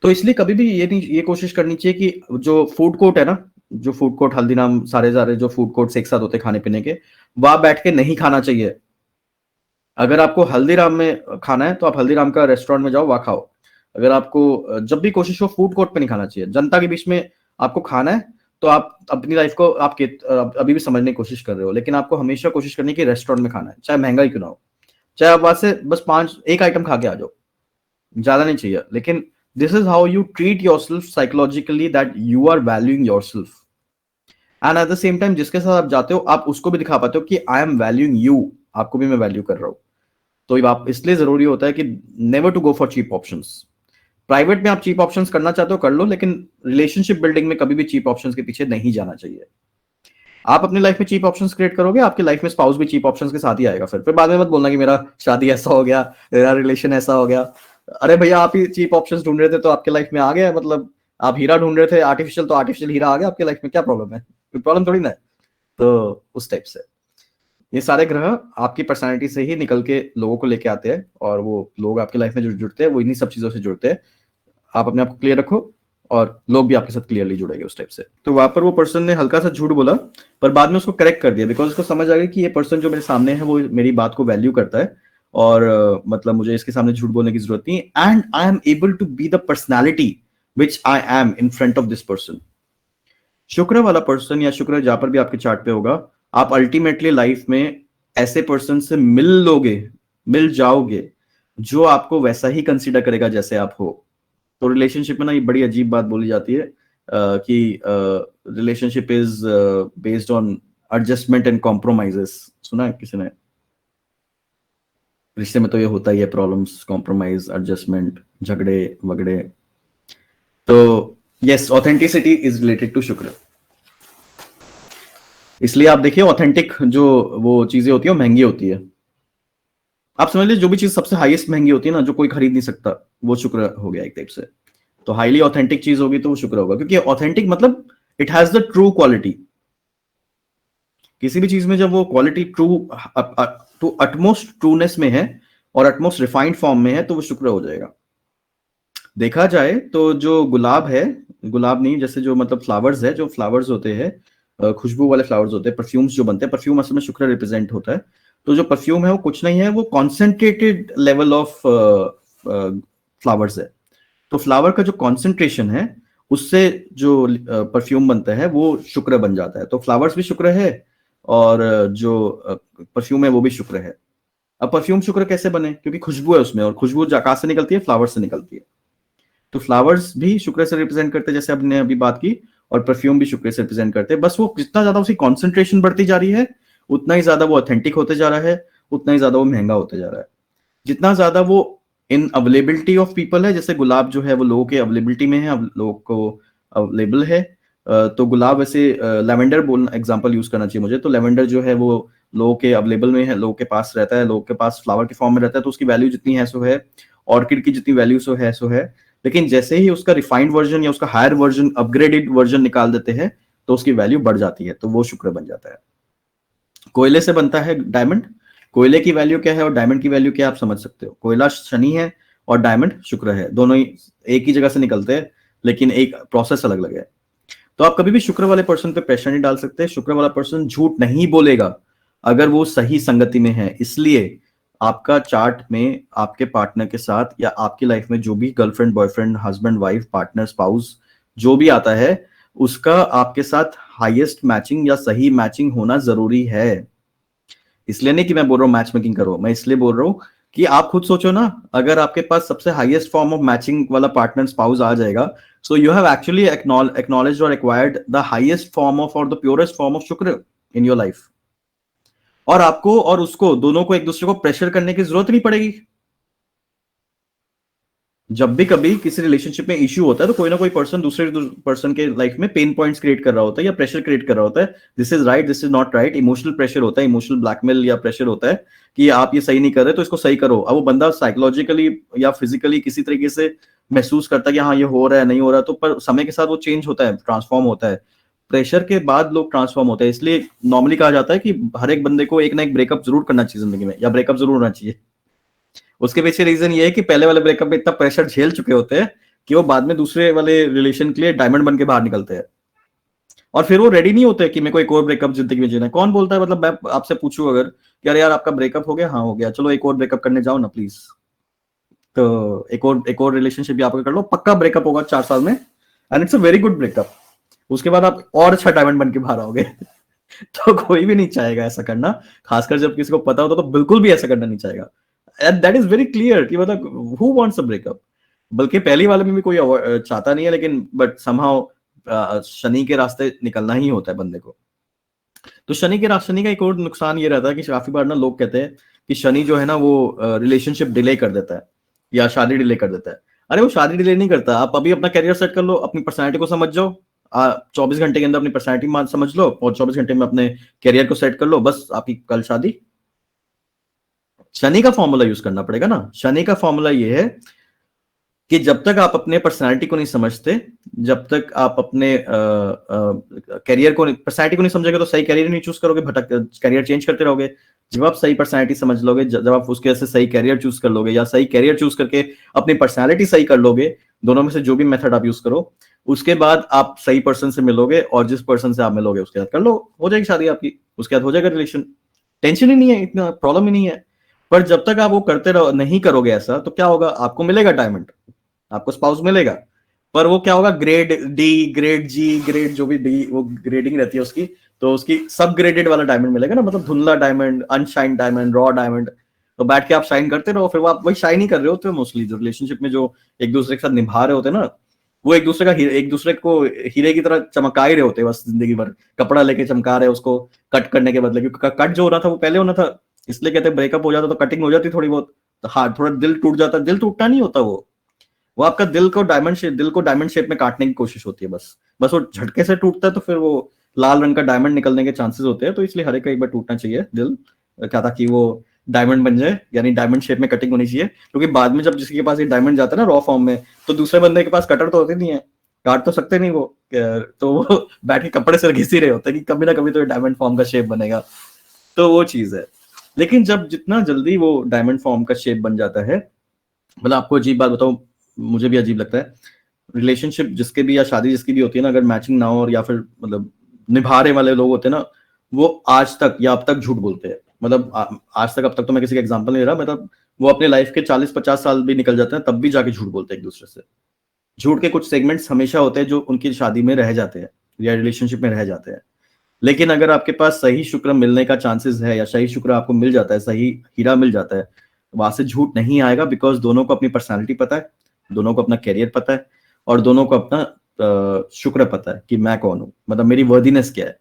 तो इसलिए कभी भी ये कोशिश करनी चाहिए कि जो फूड कोर्ट है ना, जो फूड कोर्ट हल्दीराम, सारे सारे जो फूड कोर्ट्स एक साथ होते हैं खाने पीने के, वहां बैठ के नहीं खाना चाहिए। अगर आपको हल्दीराम में खाना है तो आप हल्दीराम का रेस्टोरेंट में जाओ, वहां खाओ। अगर आपको जब भी कोशिश हो फूड कोर्ट पे नहीं खाना चाहिए। जनता के बीच में आपको खाना है तो आप अपनी लाइफ को आपके अभी भी समझने की कोशिश कर रहे हो, लेकिन आपको हमेशा कोशिश करनी है कि रेस्टोरेंट में खाना है, चाहे महंगा ही क्यों ना हो। चाहे आप वहां से बस एक आइटम खा के आ जाओ, ज्यादा नहीं चाहिए। लेकिन this is how you treat yourself psychologically, that you are valuing yourself. And at the same time जिसके साथ आप जाते हो आप उसको भी दिखा पाते हो कि आई एम वैल्यूइंग यू, आपको भी मैं वैल्यू कर रहा हूं। तो आप इसलिए जरूरी होता है कि never to go for cheap options. Private में आप चीप ऑप्शंस करना चाहते हो कर लो, लेकिन रिलेशनशिप बिल्डिंग में कभी भी चीप ऑप्शंस के पीछे नहीं जाना चाहिए। आप अपनी लाइफ में चीप ऑप्शंस क्रिएट करोगे, आपकी लाइफ में स्पाउस भी चीप ऑप्शंस के साथ ही आएगा। फिर बाद में मत बोलना कि मेरा शादी ऐसा हो गया, मेरा रिलेशन ऐसा हो गया। अरे भैया, आप ही चीप ऑप्शंस ढूंढ रहे थे तो आपके लाइफ में आ गया। मतलब आप हीरा ढूंढ रहे थे आर्टिफिशियल, तो आर्टिफिशियल हीरा आ गया आपके लाइफ में, क्या प्रॉब्लम है? कोई प्रॉब्लम थोड़ी ना है। तो उस टाइप से ये सारे ग्रह आपकी पर्सनालिटी से ही निकल के लोगों को लेके आते हैं, और वो लोग आपकी लाइफ में जो जुड़ते हैं वो इन्हीं सब चीजों से जुड़ते हैं। आप अपने आप को क्लियर रखो और लोग भी आपके साथ क्लियरली जुड़ेंगे उस टाइप से। तो वहां पर वो पर्सन ने हल्का सा झूठ बोला, पर बाद में उसको करेक्ट कर दिया, बिकॉज उसको समझ आ गया कि ये पर्सन जो मेरे सामने है वो मेरी बात को वैल्यू करता है, और मतलब मुझे इसके सामने झूठ बोलने की जरूरत नहीं। And I am able to be the personality which I am in front of this person. शुक्र वाला पर्सन या शुक्र जहां पर भी आपके चार्ट पे होगा, आप अल्टीमेटली लाइफ में ऐसे पर्सन से मिल जाओगे जो आपको वैसा ही कंसीडर करेगा जैसे आप हो। तो रिलेशनशिप में ना ये बड़ी अजीब बात बोली जाती है कि relationship is based on adjustment and compromises. सुना है किसी ने? रिश्ते में तो ये होता ही है, प्रॉब्लम्स, कॉम्प्रोमाइज, एडजस्टमेंट, झगड़े वगड़े। तो yes, authenticity is related to शुक्र। इसलिए आप देखिए, ऑथेंटिक जो वो चीजें होती है वो महंगी होती है। आप समझ लीजिए जो भी चीज सबसे हाईएस्ट महंगी होती है ना, जो कोई खरीद नहीं सकता, वो शुक्र हो गया एक टाइप से। तो हाईली ऑथेंटिक चीज होगी तो वो शुक्र होगा, क्योंकि ऑथेंटिक मतलब it has the true quality. किसी भी चीज में जब वो quality true to utmost trueness में है और अटमोस्ट रिफाइंड फॉर्म में है, तो वो शुक्र हो जाएगा। देखा जाए तो जो गुलाब है, गुलाब नहीं, जैसे जो मतलब फ्लावर्स है, जो फ्लावर्स होते हैं खुशबू वाले फ्लावर्स होते हैं, परफ्यूम्स जो बनते हैं, परफ्यूम असल में शुक्र रिप्रेजेंट होता है। तो जो परफ्यूम है वो कुछ नहीं है, वो कॉन्सेंट्रेटेड लेवल ऑफ फ्लावर्स है। तो फ्लावर का जो कॉन्सेंट्रेशन है उससे जो परफ्यूम बनता है वो शुक्र बन जाता है। तो फ्लावर्स भी शुक्र है और जो परफ्यूम है वो भी शुक्र है। अब परफ्यूम शुक्र कैसे बने? क्योंकि खुशबू है उसमें, और खुशबू कहाँ से निकलती है? फ्लावर से निकलती है। तो फ्लावर्स भी शुक्र से रिप्रेजेंट करते हैं, जैसे हमने अभी बात की, और परफ्यूम भी शुक्र से रिप्रेजेंट करते हैं। बस वो जितना ज्यादा उसकी कॉन्सेंट्रेशन बढ़ती जा रही है, उतना ही ज्यादा वो ऑथेंटिक होते जा रहा है, उतना ही ज्यादा वो महंगा होते जा रहा है। जितना ज्यादा वो इन अवेलेबिलिटी ऑफ पीपल है, जैसे गुलाब जो है वो लोगों के अवेलेबिलिटी में है, अब लोगों को अवेलेबल है। तो गुलाब वैसे लेवेंडर बोलना एग्जांपल यूज करना चाहिए मुझे, तो लेवेंडर जो है वो लोगों के अवेलेबल में है, लोगों के पास रहता है, लोगों के पास फ्लावर के फॉर्म में रहता है, तो उसकी वैल्यू जितनी है सो है। ऑर्किड की जितनी वैल्यू सो है सो है। लेकिन जैसे ही उसका रिफाइंड वर्जन या उसका हायर वर्जन, अपग्रेडेड वर्जन निकाल देते हैं, तो उसकी वैल्यू बढ़ जाती है, तो वो शुक्र बन जाता है। कोयले से बनता है डायमंड। कोयले की वैल्यू क्या है और डायमंड की वैल्यू क्या है आप समझ सकते हो। कोयला शनि है और डायमंड शुक्र है, दोनों ही एक ही जगह से निकलते हैं, लेकिन एक प्रोसेस अलग अलग है। तो आप कभी भी शुक्र वाले पर्सन पे प्रेशर नहीं डाल सकते। शुक्र वाला पर्सन झूठ नहीं बोलेगा अगर वो सही संगति में है। इसलिए आपका चार्ट में आपके पार्टनर के साथ या आपकी लाइफ में जो भी girlfriend, boyfriend, husband, wife, partner, spouse जो भी आता है, उसका आपके साथ हाईएस्ट मैचिंग या सही मैचिंग होना जरूरी है। इसलिए नहीं कि मैं बोल रहा हूँ मैच मेकिंग करो, मैं इसलिए बोल रहा हूँ कि आप खुद सोचो ना, अगर आपके पास सबसे हाईएस्ट फॉर्म ऑफ मैचिंग वाला पार्टनर, स्पाउस आ जाएगा, so you have actually acknowledged और acquired the highest form of और the purest form of Shukra in your life. और आपको और उसको, दोनों को एक दूसरे को प्रेशर करने की जरूरत नहीं पड़ेगी। जब भी कभी किसी रिलेशनशिप में इश्यू होता है तो कोई ना कोई पर्सन दूसरे पर्सन के लाइफ में पेन पॉइंट्स क्रिएट कर रहा होता है या प्रेशर क्रिएट कर रहा होता है। This is right, this is not right. Emotional pressure होता है, इमोशनल ब्लैकमेल या प्रेशर होता है कि आप ये सही नहीं कर रहे तो इसको सही करो। अब वो बंदा साइकोलॉजिकली या फिजिकली किसी तरीके से महसूस करता है कि हाँ ये हो रहा है, नहीं हो रहा है, तो पर समय के साथ वो चेंज होता है, ट्रांसफॉर्म होता है। प्रेशर के बाद लोग ट्रांसफॉर्म होते हैं। इसलिए नॉर्मली कहा जाता है कि हर एक बंदे को एक ना एक ब्रेकअप जरूर करना चाहिए जिंदगी में, या ब्रेकअप जरूर होना चाहिए। उसके पीछे रीजन ये है कि पहले वाले ब्रेकअप में इतना प्रेशर झेल चुके होते हैं कि वो बाद में दूसरे वाले रिलेशन के लिए डायमंड बन के बाहर निकलते हैं, और फिर वो रेडी नहीं होते कि मेरे को एक और ब्रेकअप जिंदगी में जीना है। कौन बोलता है, मतलब मैं आपसे पूछूं अगर कि अरे यार आपका ब्रेकअप हो गया, हाँ हो गया, चलो एक और ब्रेकअप करने जाओ ना प्लीज, तो एक और रिलेशनशिप भी आपका कर लो, पक्का ब्रेकअप होगा 4 साल में, and it's a very good breakup. उसके बाद आप और अच्छा डायमंड बन के बाहर आओगे। तो कोई भी नहीं चाहेगा ऐसा करना, खासकर जब किसी को पता होता तो बिल्कुल भी ऐसा करना नहीं चाहेगा। And that is very clear कि मतलब हु वांट्स अ ब्रेकअप। बल्कि पहली वाले में भी कोई चाहता नहीं है, लेकिन बट समहाउ शनि के रास्ते निकलना ही होता है बंदे को। तो शनि का एक और नुकसान ये रहता है कि काफी बार ना लोग कहते हैं कि शनि जो है ना वो रिलेशनशिप डिले कर देता है या शादी डिले कर देता है। अरे वो शादी डिले नहीं करता, आप अभी अपना करियर सेट कर लो, अपनी पर्सनैलिटी को समझ जाओ, 24 घंटे के अंदर अपनी पर्सनैलिटी समझ लो और 24 घंटे में अपने करियर को सेट कर लो, बस आपकी कल शादी। शनि का फॉर्मूला यूज करना पड़ेगा ना। शनि का फॉर्मूला ये है कि जब तक आप अपने पर्सनालिटी को नहीं समझते, जब तक आप अपने करियर को पर्सनालिटी को नहीं समझोगे तो सही करियर नहीं चूज करोगे, भटक करियर चेंज करते रहोगे। जब आप सही पर्सनालिटी समझ लोगे, जब आप उसके से सही करियर चूज कर लोगे, या सही करियर चूज करके अपनी पर्सनालिटी सही कर लोगे, दोनों में से जो भी मेथड आप यूज करो, उसके बाद आप सही पर्सन से मिलोगे और जिस पर्सन से आप मिलोगे उसके साथ कर लो, हो जाएगी शादी आपकी, उसके बाद हो जाएगा रिलेशन, टेंशन ही नहीं है, इतना प्रॉब्लम ही नहीं है। पर जब तक आप वो करते रहो, नहीं करोगे ऐसा, तो क्या होगा, आपको मिलेगा डायमंड, आपको स्पाउस मिलेगा, पर वो क्या होगा, ग्रेड डी, ग्रेड जी, ग्रेड जो भी डी वो ग्रेडिंग रहती है उसकी, तो उसकी सब ग्रेडेड वाला डायमंड मिलेगा ना, मतलब धुंधला डायमंड, अनशाइन डायमंड, रॉ डायमंड। तो बैठ के आप शाइन करते रहो, फिर वो आप वही शाइन ही कर रहे होते हो मोस्टली। जो रिलेशनशिप में जो एक दूसरे के साथ निभा रहे होते हैं ना, वो एक दूसरे को हीरे की तरह चमका ही रहे होते हैं बस जिंदगी भर, कपड़ा लेके चमका रहे उसको कट करने के बदले, क्योंकि कट जो हो रहा था वो पहले होना था, इसलिए कहते हैं ब्रेकअप हो जाता तो कटिंग हो जाती थोड़ी बहुत, तो हाँ थोड़ा दिल टूट जाता, दिल टूटना नहीं होता, वो आपका दिल को डायमंड शेप में काटने की कोशिश होती है, बस वो झटके से टूटता है तो फिर वो लाल रंग का डायमंड निकलने के चांसेस होते हैं। तो इसलिए हर एक बार टूटना चाहिए दिल, क्या था कि वो डायमंड बन जाए, यानी डायमंड शेप में कटिंग होनी चाहिए। क्योंकि बाद में जब किसी के पास ये डायमंड जाता है ना रॉ फॉर्म में, तो दूसरे बंदे के पास कटर तो होते नहीं है, काट तो सकते नहीं वो, तो वो बैठ के कपड़े से घिस ही रहे होते हैं कि कभी ना कभी तो डायमंड फॉर्म का शेप बनेगा। तो वो चीज है। लेकिन जब जितना जल्दी वो डायमंड फॉर्म का शेप बन जाता है, मतलब आपको अजीब बात बताऊं, मुझे भी अजीब लगता है, रिलेशनशिप जिसके भी या शादी जिसकी भी होती है ना, अगर मैचिंग ना हो और या फिर मतलब निभाने वाले लोग होते हैं ना, वो आज तक या अब तक झूठ बोलते हैं। मतलब आज तक, अब तक तो मैं किसी का एग्जांपल नहीं ले रहा, मतलब वो अपने लाइफ के 40-50 साल भी निकल जाते हैं तब भी जाके झूठ बोलते हैं एक दूसरे से। झूठ के कुछ सेगमेंट्स हमेशा होते हैं जो उनकी शादी में रह जाते हैं या रिलेशनशिप में रह जाते हैं। लेकिन अगर आपके पास सही शुक्र मिलने का चांसेस है, या सही शुक्र आपको मिल जाता है, सही हीरा मिल जाता है, तो वहां से झूठ नहीं आएगा, बिकॉज दोनों को अपनी पर्सनालिटी पता है, दोनों को अपना कैरियर पता है, और दोनों को अपना शुक्र पता है कि मैं कौन हूं, मतलब मेरी वर्दीनेस क्या है।